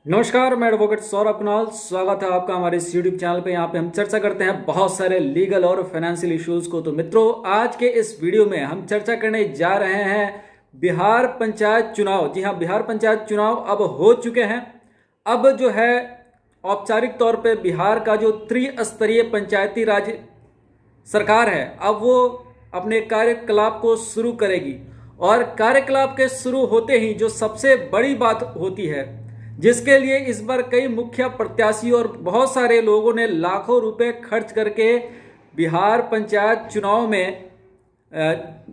नमस्कार, मैं एडवोकेट सौरभ कुणाल। स्वागत है आपका हमारे इस यूट्यूब चैनल पे। यहाँ पे हम चर्चा करते हैं बहुत सारे लीगल और फाइनेंशियल इश्यूज को। तो मित्रों, आज के इस वीडियो में हम चर्चा करने जा रहे हैं बिहार पंचायत चुनाव। जी हाँ, बिहार पंचायत चुनाव अब हो चुके हैं। अब जो है औपचारिक तौर पे बिहार का जो त्रिस्तरीय पंचायती राज सरकार है, अब वो अपने कार्यकलाप को शुरू करेगी। और कार्यकलाप के शुरू होते ही जो सबसे बड़ी बात होती है, जिसके लिए इस बार कई मुख्य प्रत्याशी और बहुत सारे लोगों ने लाखों रुपए खर्च करके बिहार पंचायत चुनाव में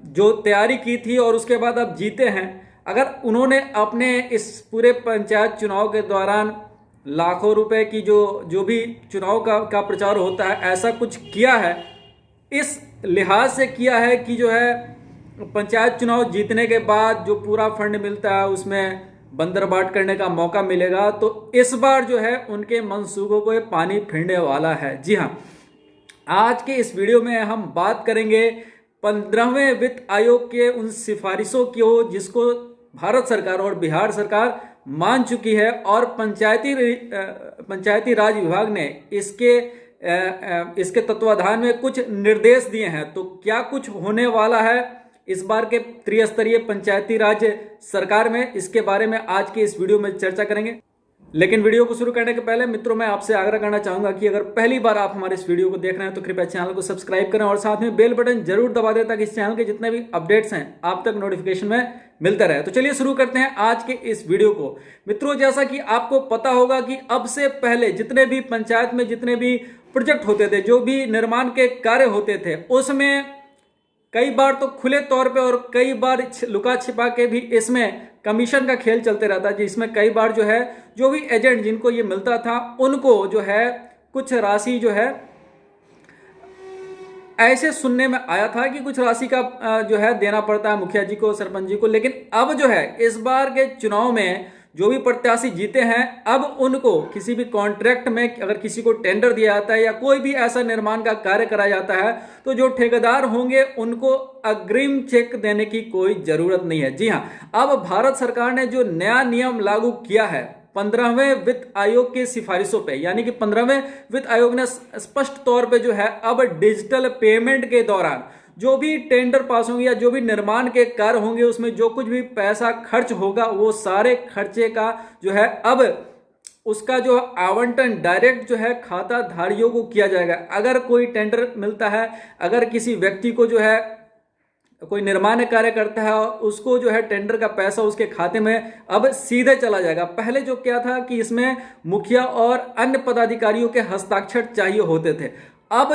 जो तैयारी की थी और उसके बाद अब जीते हैं, अगर उन्होंने अपने इस पूरे पंचायत चुनाव के दौरान लाखों रुपए की जो भी चुनाव का प्रचार होता है, ऐसा कुछ किया है, इस लिहाज से किया है कि जो है पंचायत चुनाव जीतने के बाद जो पूरा फंड मिलता है उसमें बंदर बाट करने का मौका मिलेगा, तो इस बार जो है उनके मंसूबों को पानी फिरने वाला है। जी हाँ, आज के इस वीडियो में हम बात करेंगे 15वें वित्त आयोग के उन सिफारिशों की, जिसको भारत सरकार और बिहार सरकार मान चुकी है और पंचायती राज विभाग ने इसके तत्वाधान में कुछ निर्देश दिए हैं। तो क्या कुछ होने वाला है इस बार के त्रिस्तरीय पंचायती राज सरकार में, इसके बारे में आज के इस वीडियो में चर्चा करेंगे। लेकिन वीडियो को शुरू करने के पहले मित्रों, मैं आपसे आग्रह करना चाहूंगा कि अगर पहली बार आप हमारे इस वीडियो को देख रहे हैं तो कृपया चैनल को सब्सक्राइब करें और साथ में बेल बटन जरूर दबा दें ताकि इस चैनल के जितने भी अपडेट्स हैं आप तक नोटिफिकेशन में मिलता रहे। तो चलिए शुरू करते हैं आज के इस वीडियो को। मित्रों, जैसा कि आपको पता होगा कि अब से पहले जितने भी पंचायत में जितने भी प्रोजेक्ट होते थे, जो भी निर्माण के कार्य होते थे, उसमें कई बार तो खुले तौर पे और कई बार लुका छिपा के भी इसमें कमीशन का खेल चलते रहता है, जिसमें कई बार जो है जो भी एजेंट जिनको ये मिलता था उनको जो है कुछ राशि जो है ऐसे सुनने में आया था कि कुछ राशि का जो है देना पड़ता है मुखिया जी को, सरपंच जी को। लेकिन अब जो है इस बार के चुनाव में जो भी प्रत्याशी जीते हैं, अब उनको किसी भी कॉन्ट्रैक्ट में अगर किसी को टेंडर दिया जाता है या कोई भी ऐसा निर्माण का कार्य कराया जाता है, तो जो ठेकेदार होंगे उनको अग्रिम चेक देने की कोई जरूरत नहीं है। जी हाँ, अब भारत सरकार ने जो नया नियम लागू किया है 15वें वित्त आयोग की सिफारिशों पे, यानी कि 15वें वित्त आयोग ने स्पष्ट तौर पे जो है अब डिजिटल पेमेंट के दौरान जो भी टेंडर पास होंगे या जो भी निर्माण के कार्य होंगे, उसमें जो कुछ भी पैसा खर्च होगा वो सारे खर्चे का जो है अब उसका जो आवंटन डायरेक्ट जो है खाता धारियों को किया जाएगा। अगर कोई टेंडर मिलता है, अगर किसी व्यक्ति को जो है कोई निर्माण कार्य करता है, उसको जो है टेंडर का पैसा उसके खाते में अब सीधे चला जाएगा। पहले जो क्या था कि इसमें मुखिया और अन्य पदाधिकारियों के हस्ताक्षर चाहिए होते थे। अब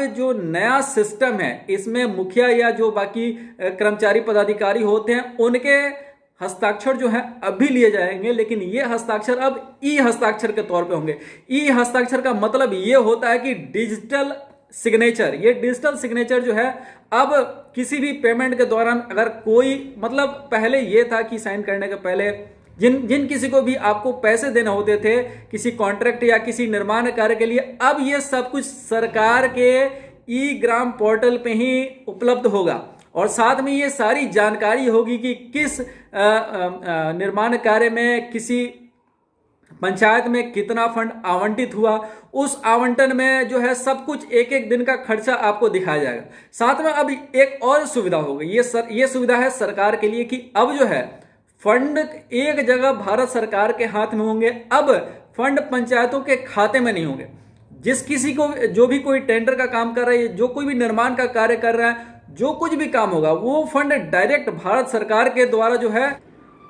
जो नया सिस्टम है, इसमें मुखिया या जो बाकी कर्मचारी पदाधिकारी होते हैं उनके हस्ताक्षर जो है अभी लिए जाएंगे, लेकिन ये हस्ताक्षर अब ई हस्ताक्षर के तौर पे होंगे। ई हस्ताक्षर का मतलब ये होता है कि डिजिटल सिग्नेचर। ये डिजिटल सिग्नेचर जो है अब किसी भी पेमेंट के दौरान अगर कोई, मतलब पहले ये था कि साइन करने के पहले जिन किसी को भी आपको पैसे देने होते थे किसी कॉन्ट्रैक्ट या किसी निर्माण कार्य के लिए, अब ये सब कुछ सरकार के ई ग्राम पोर्टल पे ही उपलब्ध होगा और साथ में ये सारी जानकारी होगी कि किस निर्माण कार्य में किसी पंचायत में कितना फंड आवंटित हुआ। उस आवंटन में जो है सब कुछ एक एक दिन का खर्चा आपको दिखाया जाएगा। साथ में अब एक और सुविधा होगी, ये सुविधा है सरकार के लिए कि अब जो है फंड एक जगह भारत सरकार के हाथ में होंगे। अब फंड पंचायतों के खाते में नहीं होंगे। जिस किसी को जो भी कोई टेंडर का काम कर रहा है, जो कोई भी निर्माण का कार्य कर रहा है, जो कुछ भी काम होगा वो फंड डायरेक्ट भारत सरकार के द्वारा जो है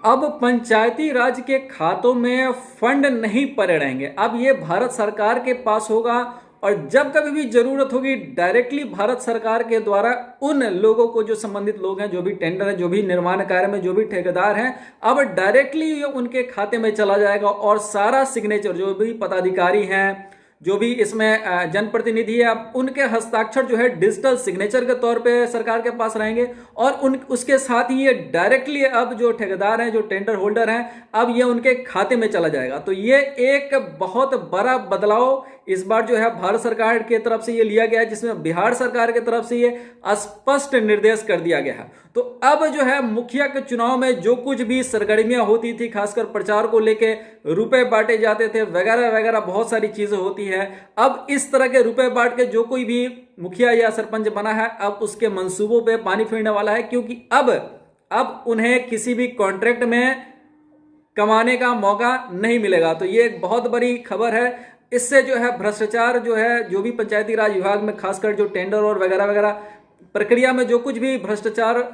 अब पंचायती राज के खातों में फंड नहीं पड़े रहेंगे। अब ये भारत सरकार के पास होगा और जब कभी भी जरूरत होगी डायरेक्टली भारत सरकार के द्वारा उन लोगों को, जो संबंधित लोग हैं, जो भी टेंडर है, जो भी निर्माण कार्य में जो भी ठेकेदार हैं, अब डायरेक्टली ये उनके खाते में चला जाएगा और सारा सिग्नेचर जो भी पदाधिकारी हैं, जो भी इसमें जनप्रतिनिधि है, अब उनके हस्ताक्षर जो है डिजिटल सिग्नेचर के तौर पे सरकार के पास रहेंगे और उसके साथ ही ये डायरेक्टली अब जो ठेकेदार हैं, जो टेंडर होल्डर हैं, अब ये उनके खाते में चला जाएगा। तो ये एक बहुत बड़ा बदलाव इस बार जो है भारत सरकार की तरफ से ये लिया गया है, जिसमें बिहार सरकार की तरफ से ये स्पष्ट निर्देश कर दिया गया है। तो अब जो है मुखिया के चुनाव में जो कुछ भी सरगर्मियां होती थी, खासकर प्रचार को लेके रुपए बांटे जाते थे वगैरह वगैरह, बहुत सारी चीजें होती है। अब इस तरह के रुपए बांट के जो कोई भी मुखिया या सरपंच बना है, अब उसके मंसूबों पे पानी फिरने वाला है, क्योंकि अब उन्हें किसी भी कॉन्ट्रैक्ट में कमाने का मौका नहीं मिलेगा। तो ये एक बहुत बड़ी खबर है। इससे जो है भ्रष्टाचार जो है, जो भी पंचायती राज विभाग में खासकर जो टेंडर और वगैरह वगैरह प्रक्रिया में जो कुछ भी भ्रष्टाचार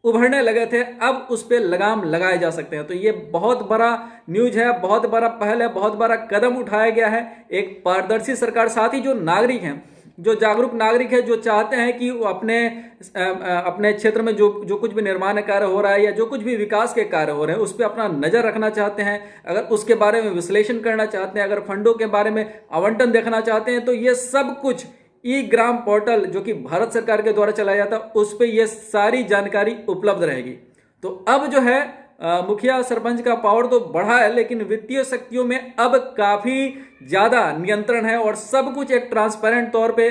उभरने लगे थे, अब उस पर लगाम लगाए जा सकते हैं। तो ये बहुत बड़ा न्यूज है, बहुत बड़ा पहल है, बहुत बड़ा कदम उठाया गया है। एक पारदर्शी सरकार, साथ ही जो नागरिक हैं, जो जागरूक नागरिक है, जो चाहते हैं कि वो अपने क्षेत्र में जो कुछ भी निर्माण कार्य हो रहा है या जो कुछ भी विकास के कार्य हो रहे हैं उस पर अपना नजर रखना चाहते हैं, अगर उसके बारे में विश्लेषण करना चाहते हैं, अगर फंडों के बारे में आवंटन देखना चाहते हैं, तो ये सब कुछ ई ग्राम पोर्टल जो कि भारत सरकार के द्वारा चलाया जाता है उस पर यह सारी जानकारी उपलब्ध रहेगी। तो अब जो है मुखिया सरपंच का पावर तो बढ़ा है, लेकिन वित्तीय शक्तियों में अब काफी ज्यादा नियंत्रण है और सब कुछ एक ट्रांसपेरेंट तौर पे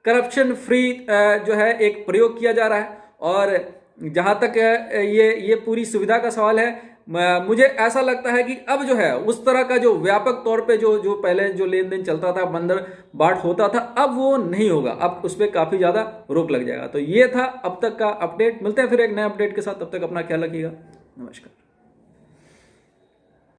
करप्शन फ्री जो है एक प्रयोग किया जा रहा है। और जहां तक ये पूरी सुविधा का सवाल है, मुझे ऐसा लगता है कि अब जो है उस तरह का जो व्यापक तौर पे जो पहले जो लेन देन चलता था, बंदर बाट होता था, अब वो नहीं होगा। अब उस पर काफी ज्यादा रोक लग जाएगा। तो ये था अब तक का अपडेट। मिलते हैं फिर एक नए अपडेट के साथ, तब तक अपना ख्याल रखिएगा। नमस्कार।